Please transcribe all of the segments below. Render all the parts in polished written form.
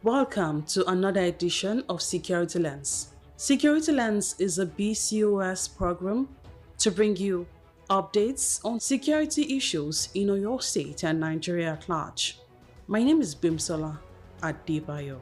Welcome to another edition of Security Lens. Security Lens is a BCOS program to bring you updates on security issues in Oyo State and Nigeria at large. My name is Bimsola Adebayo.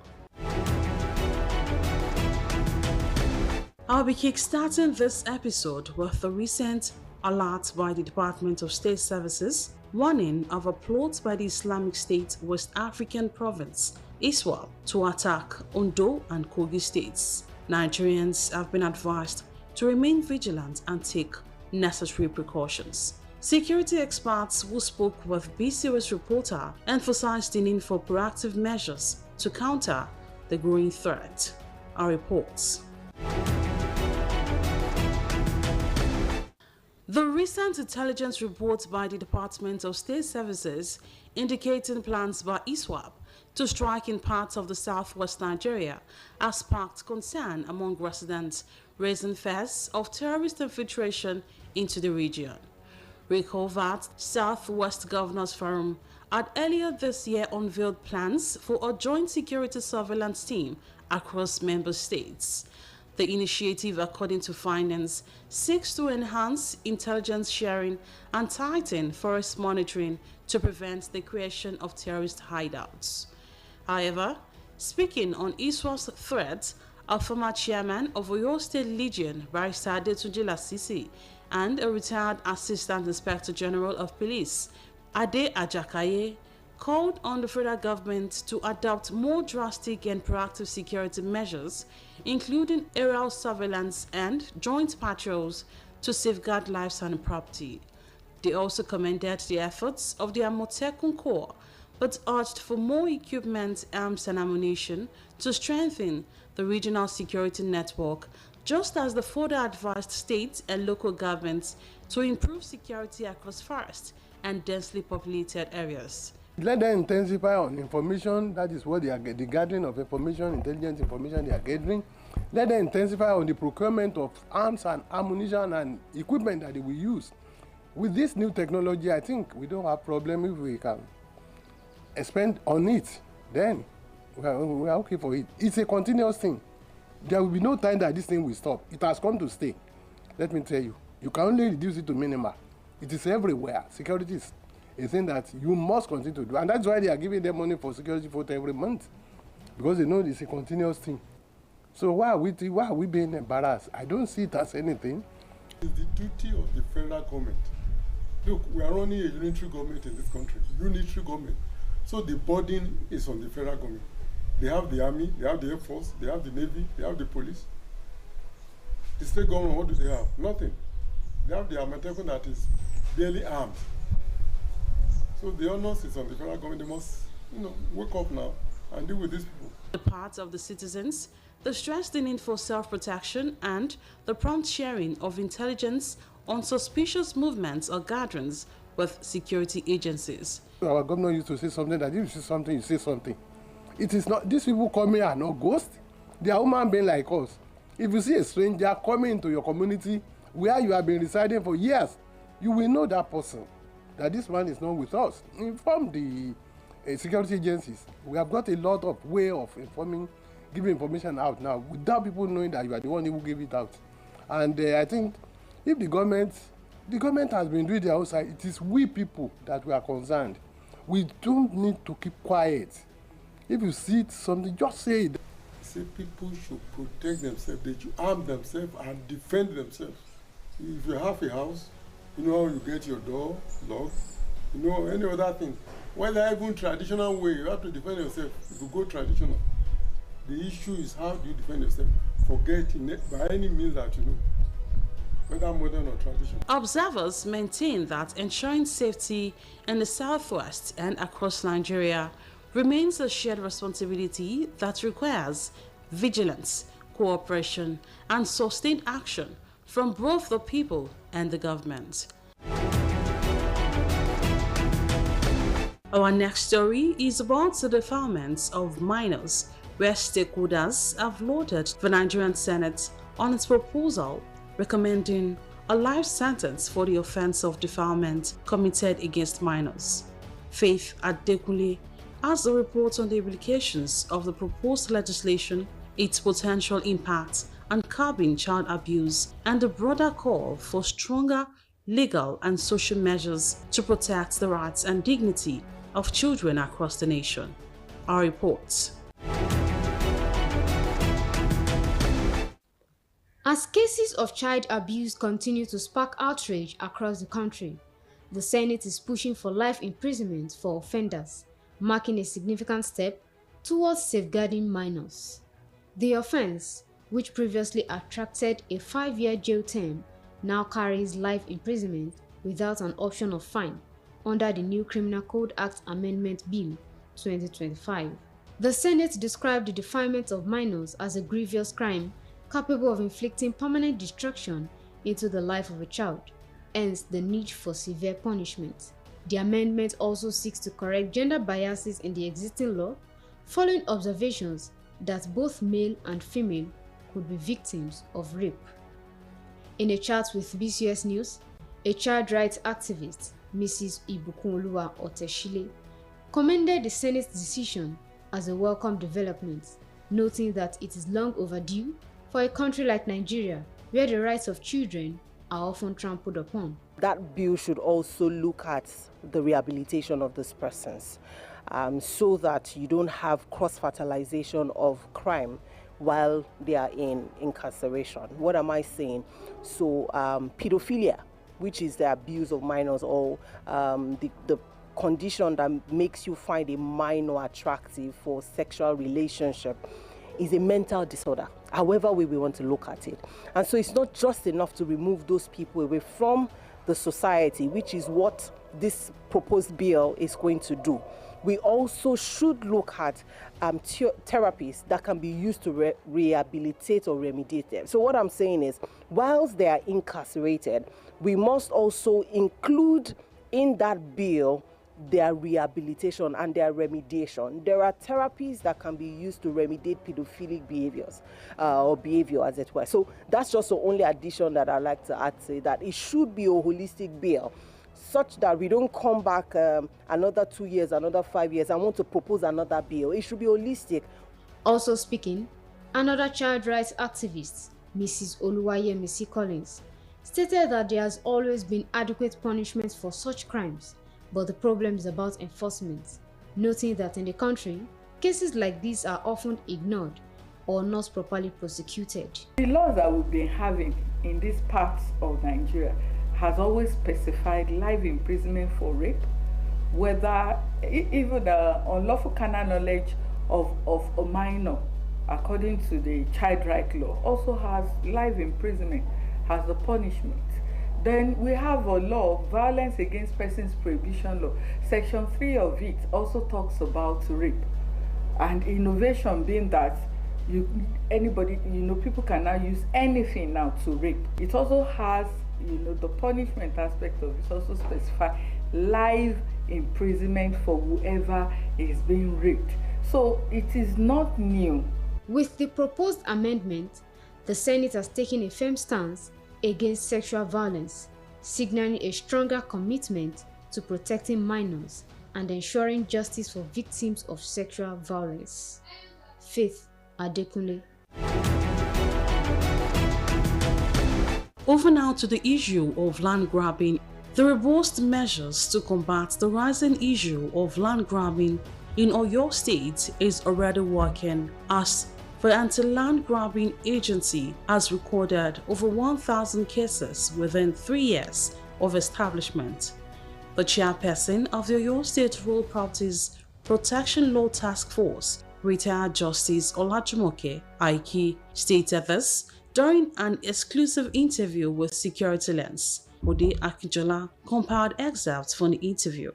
I'll be kickstarting this episode with the recent alert by the Department of State Services warning of a plot by the Islamic State West African Province, ISWAP, to attack Ondo and Kogi states. Nigerians have been advised to remain vigilant and take necessary precautions. Security experts who spoke with BCOS reporter emphasized the need for proactive measures to counter the growing threat. Our reports. The recent intelligence report by the Department of State Services indicating plans by ISWAP to strike in parts of the southwest Nigeria has sparked concern among residents, raising fears of terrorist infiltration into the region. Recall that Southwest Governors Forum had earlier this year unveiled plans for a joint security surveillance team across member states. The initiative, according to findings, seeks to enhance intelligence sharing and tighten forest monitoring to prevent the creation of terrorist hideouts. However, speaking on ISWAP's threat, a former chairman of Oyo State Legion, Barrister Adetunji Lasisi, and a retired Assistant Inspector General of Police, Ade Ajakaye, called on the federal government to adopt more drastic and proactive security measures, including aerial surveillance and joint patrols to safeguard lives and property. They also commended the efforts of the Amotekun Corps, but urged for more equipment, arms and ammunition to strengthen the regional security network, just as the further advised states and local governments to improve security across forest and densely populated areas. Let them intensify on information. That is what they are getting, the gathering of information, intelligence information they are gathering. Let them intensify on the procurement of arms and ammunition and equipment that they will use. With this new technology, I think we don't have problem if we can expand on it. Then we are okay for it. It's a continuous thing. There will be no time that this thing will stop. It has come to stay. Let me tell you, you can only reduce it to minimal. It is everywhere. Security is a thing that you must continue to do. And that's why they are giving them money for security vote every month. Because they know it's a continuous thing. So why are we being embarrassed? I don't see it as anything. It's the duty of the federal government. Look, we are running a unitary government in this country. Unitary government. So the burden is on the federal government. They have the army, they have the air force, they have the navy, they have the police. The state government, what do they have? Nothing. They have the Amotekun that is barely armed. So the onus is on the federal government. They must, wake up now and deal with these people. The part of the citizens, they stress the need for self-protection and the prompt sharing of intelligence on suspicious movements or gatherings with security agencies. Our governor used to say something that if you see something, you say something. It is not, these people coming are not ghosts. They are human beings like us. If you see a stranger coming into your community where you have been residing for years, you will know that person, that this man is not with us. Inform the security agencies. We have got a lot of way of giving information out now without people knowing that you are the one who gave it out. And I think if the government has been doing their own side, it is we people that we are concerned. We don't need to keep quiet. If you see something, just say it. Say people should protect themselves. They should arm themselves and defend themselves. If you have a house, you know how you get your door locked, any other thing. Whether even traditional way, you have to defend yourself. If you go traditional, the issue is how do you defend yourself? Forget it by any means that you know, whether modern or traditional. Observers maintain that ensuring safety in the southwest and across Nigeria remains a shared responsibility that requires vigilance, cooperation, and sustained action from both the people and the government. Our next story is about the defilements of minors, where stakeholders have lauded the Nigerian Senate on its proposal recommending a life sentence for the offense of defilement committed against minors. Faith Adekunle, as the report on the implications of the proposed legislation, its potential impact on curbing child abuse, and the broader call for stronger legal and social measures to protect the rights and dignity of children across the nation. Our report. As cases of child abuse continue to spark outrage across the country, the Senate is pushing for life imprisonment for offenders, marking a significant step towards safeguarding minors. The offense, which previously attracted a 5-year jail term, now carries life imprisonment without an option of fine under the new Criminal Code Act Amendment Bill 2025. The Senate described the defilement of minors as a grievous crime capable of inflicting permanent destruction into the life of a child, hence the need for severe punishment. The amendment also seeks to correct gender biases in the existing law, following observations that both male and female could be victims of rape. In a chat with BCOS News, a child rights activist, Mrs. Ibukunoluwa Oteshile, commended the Senate's decision as a welcome development, noting that it is long overdue for a country like Nigeria, where the rights of children are often trampled upon. That bill should also look at the rehabilitation of these persons, so that you don't have cross-fertilization of crime while they are in incarceration. What am I saying? So pedophilia, which is the abuse of minors, or the condition that makes you find a minor attractive for sexual relationship, is a mental disorder, however we want to look at it. And so it's not just enough to remove those people away from the society, which is what this proposed bill is going to do. We also should look at therapies that can be used to rehabilitate or remediate them. So what I'm saying is, whilst they are incarcerated, we must also include in that bill their rehabilitation and their remediation. There are therapies that can be used to remediate pedophilic behaviors or behavior, as it were. So that's just the only addition that I'd like to add, say that it should be a holistic bill, such that we don't come back another 2 years, another 5 years, and want to propose another bill. It should be holistic. Also speaking, another child rights activist, Mrs. Oluwayemisi Collins, stated that there has always been adequate punishment for such crimes, but the problem is about enforcement, noting that in the country, cases like these are often ignored or not properly prosecuted. The laws that we've been having in these parts of Nigeria has always specified life imprisonment for rape, whether even the unlawful carnal knowledge of a minor, according to the child right law, also has life imprisonment as a punishment. Then we have a law, Violence Against Persons Prohibition Law. Section 3 of it also talks about rape. And innovation being that people can now use anything now to rape. It also has, the punishment aspect of it also specify life imprisonment for whoever is being raped. So it is not new. With the proposed amendment, the Senate has taken a firm stance against sexual violence, signaling a stronger commitment to protecting minors and ensuring justice for victims of sexual violence. Faith Adekunle. Over now to the issue of land grabbing. The robust measures to combat the rising issue of land grabbing in Oyo State is already working, as the Anti-Land Grabbing Agency has recorded over 1,000 cases within 3 years of establishment. The chairperson of the Oyo State Rural Properties Protection Law Task Force, retired Justice Olajumoke Aiki, stated this during an exclusive interview with Security Lens. Ode Akinjola compiled excerpts from the interview.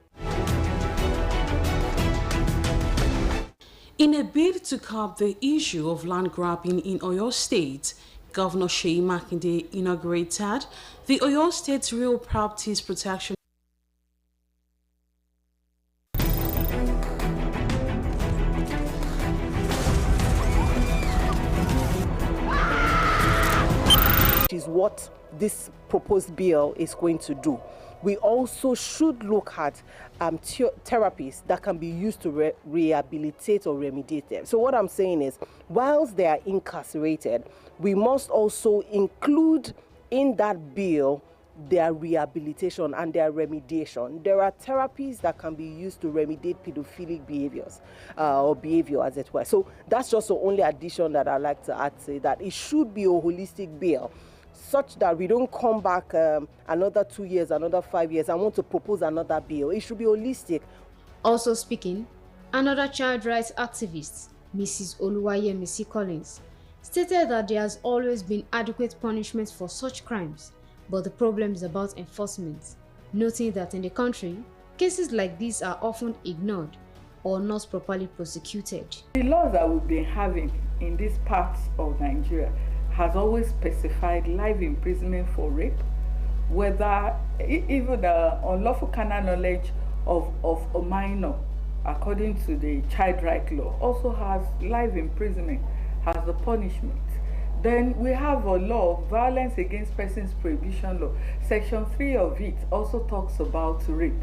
In a bid to curb the issue of land grabbing in Oyo State, Governor Seyi Makinde inaugurated the Oyo State Real Properties Protection is what this proposed bill is going to do. we also should look at therapies that can be used to rehabilitate or remediate them. So what I'm saying is, whilst they are incarcerated, we must also include in that bill their rehabilitation and their remediation. There are therapies that can be used to remediate pedophilic behaviors or behavior, as it were. So that's just the only addition that I'd like to add, say that it should be a holistic bill, such that we don't come back another 2 years, another 5 years, and want to propose another bill. It should be holistic. Also speaking, another child rights activist, Mrs. Oluwayemisi Collins, stated that there has always been adequate punishment for such crimes, but the problem is about enforcement, noting that in the country, cases like these are often ignored or not properly prosecuted. The laws that we've been having in these parts of Nigeria has always specified life imprisonment for rape, whether even the unlawful carnal knowledge of a minor, according to the child rights law, also has life imprisonment as the punishment. Then we have a law, Violence Against Persons Prohibition Law. Section 3 of it also talks about rape.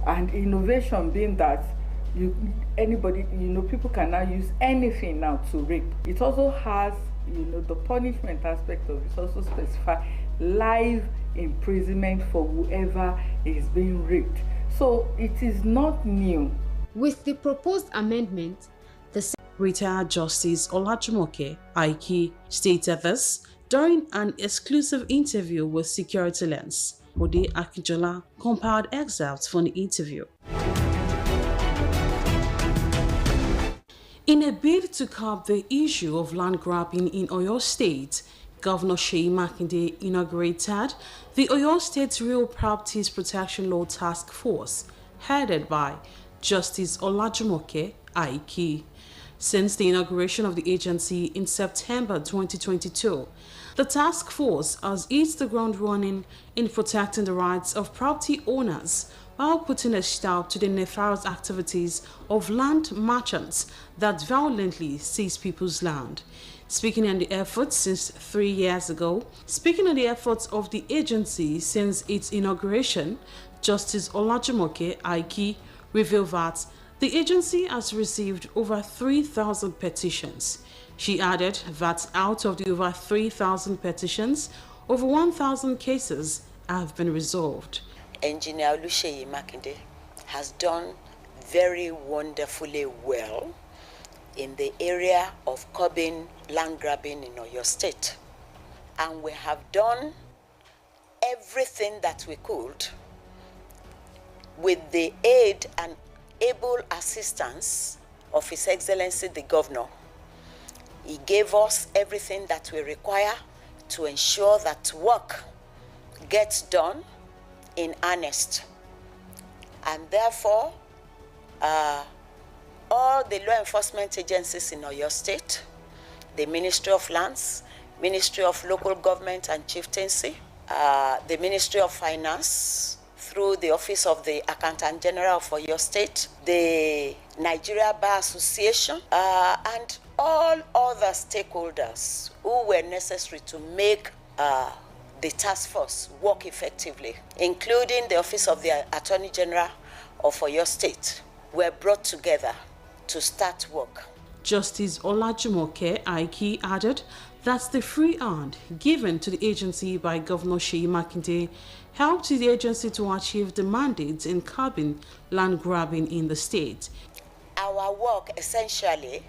And innovation being that people can now use anything now to rape. It also has, the punishment aspect of it also specify life imprisonment for whoever is being raped. So it is not new. With the proposed amendment, the Retired Justice Olajumoke Aiki stated this during an exclusive interview with Security Lens. Ode Akijola compiled excerpts from the interview. In a bid to curb the issue of land grabbing in Oyo State, Governor Seyi Makinde inaugurated the Oyo State Real Properties Protection Law Task Force, headed by Justice Olajumoke Aiki. Since the inauguration of the agency in September 2022, the task force has hit the ground running in protecting the rights of property owners while putting a stop to the nefarious activities of land merchants that violently seize people's land. Speaking on the efforts since 3 years ago, speaking on the efforts of the agency since its inauguration, Justice Olajumoke Aiki revealed that the agency has received over 3,000 petitions. She added that out of the over 3,000 petitions, over 1,000 cases have been resolved. Engineer Seyi Makinde has done very wonderfully well in the area of curbing land grabbing in Oyo State. And we have done everything that we could with the aid and able assistance of His Excellency the Governor. He gave us everything that we require to ensure that work gets done in earnest. And therefore, all the law enforcement agencies in Oyo State, the Ministry of Lands, Ministry of Local Government and Chieftaincy, the Ministry of Finance, through the Office of the Accountant General of Oyo State, the Nigeria Bar Association, and all other stakeholders who were necessary to make the task force work effectively, including the Office of the Attorney General of Oyo State, were brought together to start work. Justice Olajumoke Aiki added that the free hand given to the agency by Governor Seyi Makinde helped the agency to achieve the mandate in curbing land grabbing in the state. Our work essentially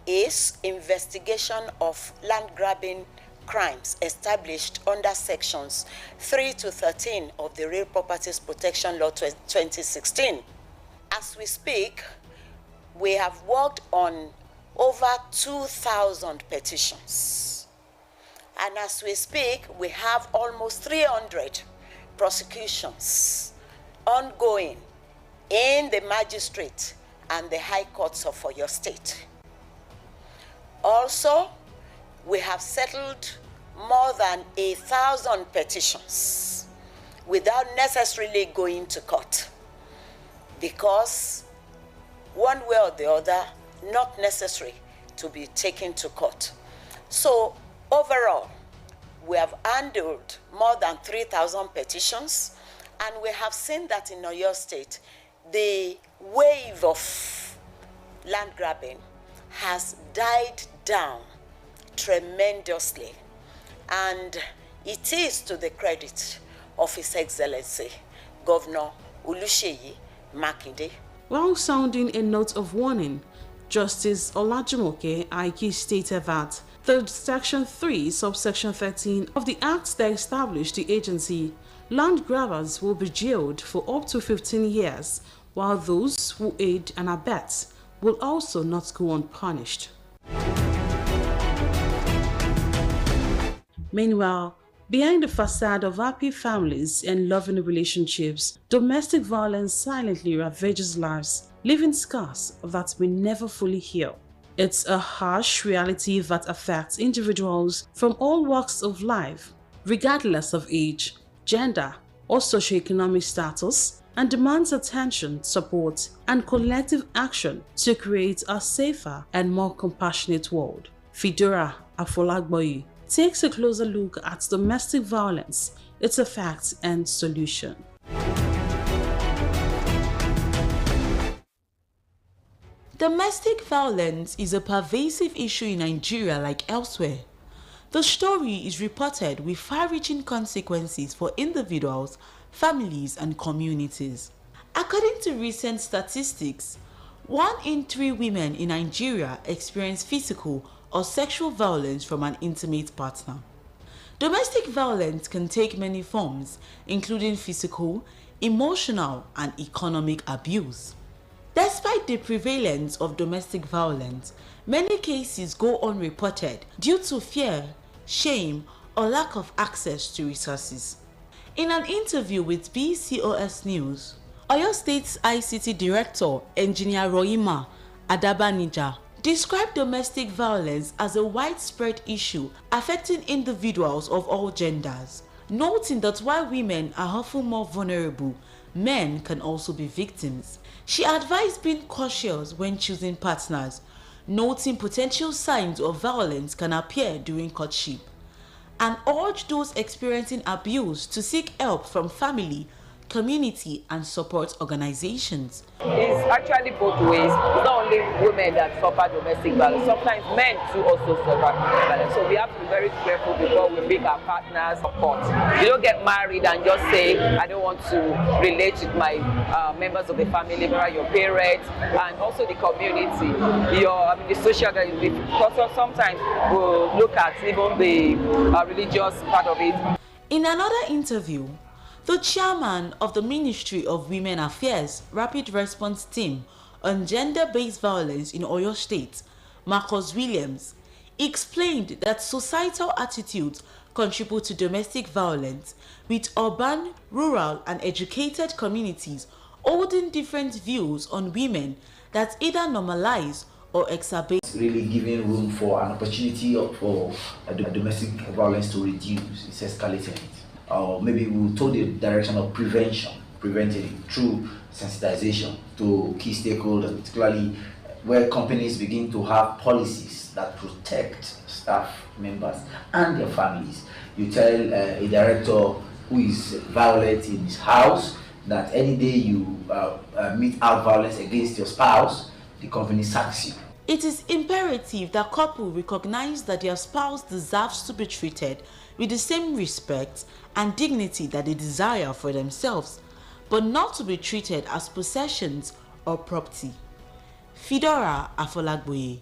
is investigation of land grabbing crimes established under sections 3 to 13 of the Real Properties Protection Law 2016. As we speak, we have worked on over 2,000 petitions. And as we speak, we have almost 300 prosecutions ongoing in the magistrate and the high courts of Oyo State. Also, we have settled more than 1,000 petitions without necessarily going to court, because one way or the other, not necessary to be taken to court. So overall, we have handled more than 3,000 petitions, And we have seen that in Oyo State, the wave of land grabbing has died down tremendously. And it is to the credit of His Excellency, Governor Oluseyi Makinde. While sounding a note of warning, Justice Olajumoke Aiki stated that the Section 3, Subsection 13 of the Act that established the agency, land grabbers will be jailed for up to 15 years, while those who aid and abet will also not go unpunished. Meanwhile, behind the facade of happy families and loving relationships, domestic violence silently ravages lives, leaving scars that may never fully heal. It's a harsh reality that affects individuals from all walks of life, regardless of age, gender, or socioeconomic status, and demands attention, support, and collective action to create a safer and more compassionate world. Fidora Afolagboyi takes a closer look at domestic violence, its effects and solution. Domestic violence is a pervasive issue in Nigeria like elsewhere. The story is reported with far-reaching consequences for individuals, families, and communities. According to recent statistics, 1 in 3 women in Nigeria experience physical or sexual violence from an intimate partner. Domestic violence can take many forms, including physical, emotional, and economic abuse. Despite the prevalence of domestic violence, many cases go unreported due to fear, shame, or lack of access to resources. In an interview with BCOS News, Oyo State's ICT Director, Engineer Rohima Adabanija, described domestic violence as a widespread issue affecting individuals of all genders, noting that while women are often more vulnerable, men can also be victims. She advised being cautious when choosing partners, noting potential signs of violence can appear during courtship, and urged those experiencing abuse to seek help from family, community, and support organizations. It's actually both ways. It's not only women that suffer domestic violence, sometimes men too also suffer violence. So we have to be very careful before we pick our partners support. You don't get married and just say, I don't want to relate with my members of the family, whether your parents, and also the community, the social, because sometimes we'll look at even the religious part of it. In another interview, the chairman of the Ministry of Women Affairs Rapid Response Team on Gender-Based Violence in Oyo State, Marcus Williams, explained that societal attitudes contribute to domestic violence, with urban, rural, and educated communities holding different views on women that either normalize or exacerbate. Really giving room for an opportunity for domestic violence to reduce. It's escalating it. Or maybe we'll told the direction of preventing it through sensitization to key stakeholders, particularly where companies begin to have policies that protect staff members and their families. You tell a director who is violent in his house that any day you mete out violence against your spouse, the company sacks you. It is imperative that couples recognize that their spouse deserves to be treated with the same respect and dignity that they desire for themselves, but not to be treated as possessions or property. Fidora Afolagboyi.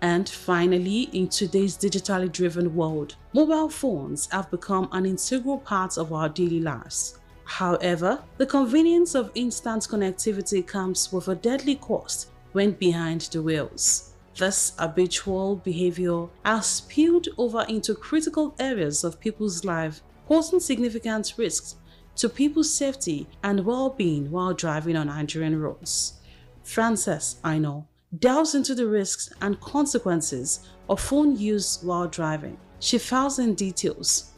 And finally, in today's digitally driven world, mobile phones have become an integral part of our daily lives. However, the convenience of instant connectivity comes with a deadly cost when behind the wheels. This habitual behavior has spilled over into critical areas of people's lives, posing significant risks to people's safety and well-being while driving on Nigerian roads. Frances Aino delves into the risks and consequences of phone use while driving. She files in details.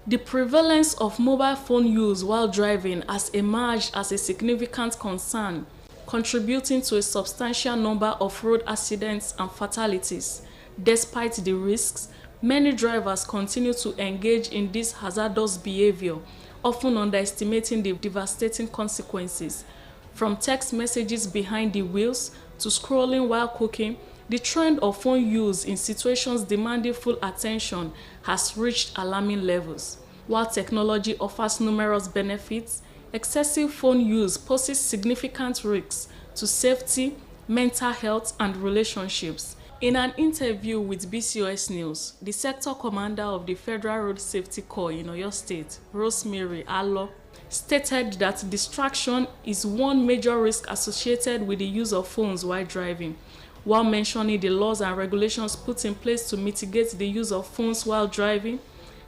The prevalence of mobile phone use while driving has emerged as a significant concern, contributing to a substantial number of road accidents and fatalities. Despite the risks, many drivers continue to engage in this hazardous behavior, often underestimating the devastating consequences. From text messages behind the wheels to scrolling while cooking, the trend of phone use in situations demanding full attention has reached alarming levels. While technology offers numerous benefits, excessive phone use poses significant risks to safety, mental health, and relationships. In an interview with BCOS News, the sector commander of the Federal Road Safety Corps in Oyo State, Rosemary Allo, stated that distraction is one major risk associated with the use of phones while driving. While mentioning the laws and regulations put in place to mitigate the use of phones while driving,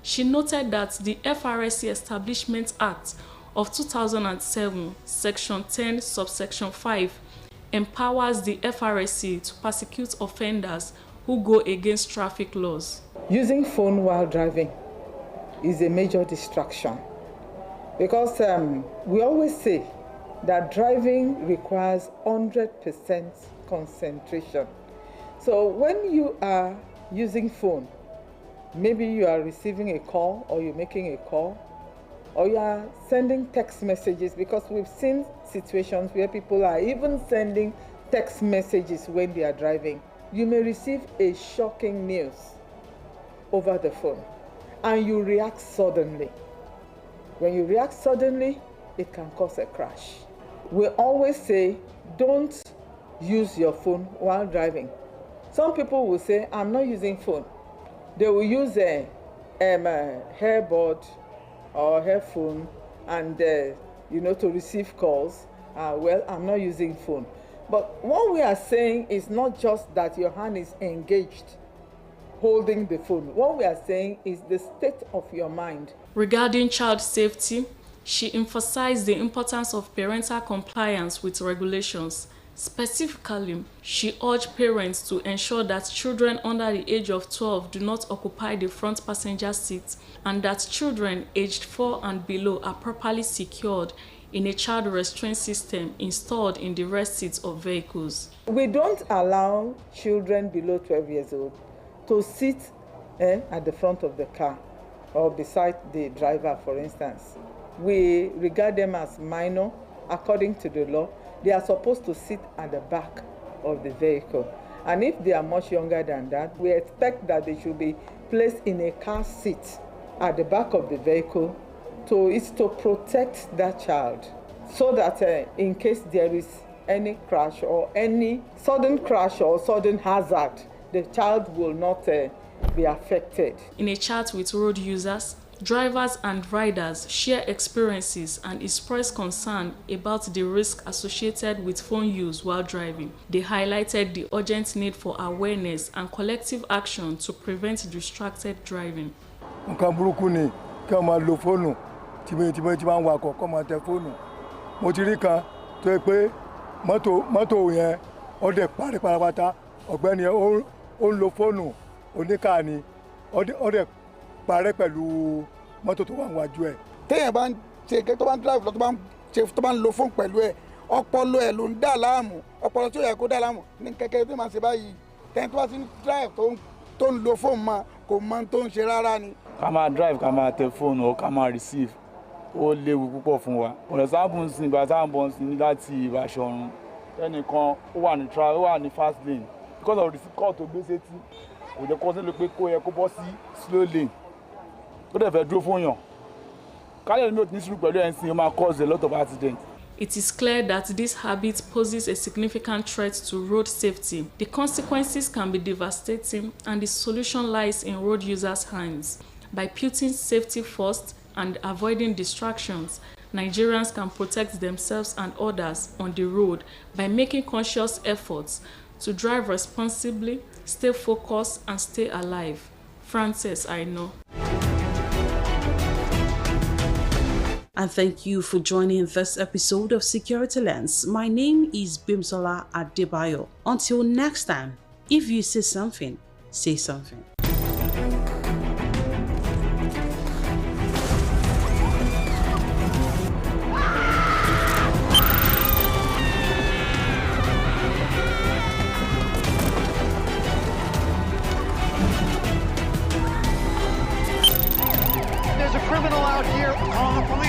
she noted that the FRSC Establishment Act of 2007, Section 10, Subsection 5, empowers the FRSC to prosecute offenders who go against traffic laws. Using phone while driving is a major distraction because we always say that driving requires 100% concentration. So when you are using phone, maybe you are receiving a call or you're making a call or you are sending text messages, because we've seen situations where people are even sending text messages when they are driving. You may receive a shocking news over the phone and you react suddenly. When you react suddenly, it can cause a crash. We always say, don't use your phone while driving. Some people will say, I'm not using phone. They will use a hairboard or headphone and to receive calls. Well, I'm not using phone. But what we are saying is not just that your hand is engaged holding the phone. What we are saying is the state of your mind. Regarding child safety, she emphasized the importance of parental compliance with regulations. Specifically, she urged parents to ensure that children under the age of 12 do not occupy the front passenger seat and that children aged 4 and below are properly secured in a child restraint system installed in the rear seats of vehicles. We don't allow children below 12 years old to sit at the front of the car or beside the driver, for instance. We regard them as minor according to the law. They are supposed to sit at the back of the vehicle. And if they are much younger than that, we expect that they should be placed in a car seat at the back of the vehicle to protect that child, so that in case there is any crash or any sudden crash or sudden hazard, the child will not be affected. In a chat with road users, drivers and riders share experiences and express concern about the risk associated with phone use while driving. They highlighted the urgent need for awareness and collective action to prevent distracted driving. Nǹkan burúkú ni kí ọmọ lo fóònù tí máa ń wakọ̀ kó máa tẹ fóònù. Mo ti rí kan tó yẹ pé mọ́tò yẹn ó dẹ̀ parí pátápátá, ọ̀gbẹ́ni ó ń lo fóònù oníkà ni ó dẹ̀ parẹ́ pẹ̀lú mọ́tò tó wà níwájú ẹ̀. Téèyàn bá ń ṣe tó bá ń drive lọ tó bá ń lo fóònù pẹ̀lú ẹ̀, ọpọlọ ẹ̀ ló ń dà láàmú, ọpọlọ tí ó yẹ kó dà láàmú ní kẹ̀kẹ́ tó máa ṣe báyìí. Tẹ́ni tó bá ti ń drive tó ń lo fóònù máa kò mọ tó ń ṣe rárá ni. Ká máa drive ká máa tẹ fóònù or ká máa receive ó léwu púpọ̀ fún wa. For example, sin ìgbà tá à ń bọ̀ sí ní láti Ìbàṣọ̀run, ẹnìkan ó wà ní fast lane because of the call tó gbé sétí kò jẹ́ kó sí ló pé kó yẹ kó bọ́ sí slow lane. Ó dẹ̀ fẹ́ dúró fún yàn. Kálẹ̀ ní òtún sùúrù pẹ̀lú ẹ̀sìn ó máa cause a lot of accidents. It is clear that this habit poses a significant threat to road safety. The consequences can be devastating, and the solution lies in road users' hands. By putting safety first and avoiding distractions, Nigerians can protect themselves and others on the road by making conscious efforts to drive responsibly, stay focused, and stay alive. Frances, I know. And thank you for joining this episode of Security Lens. My name is Bimsola Adebayo. Until next time, if you say something, say something. Ọkọ̀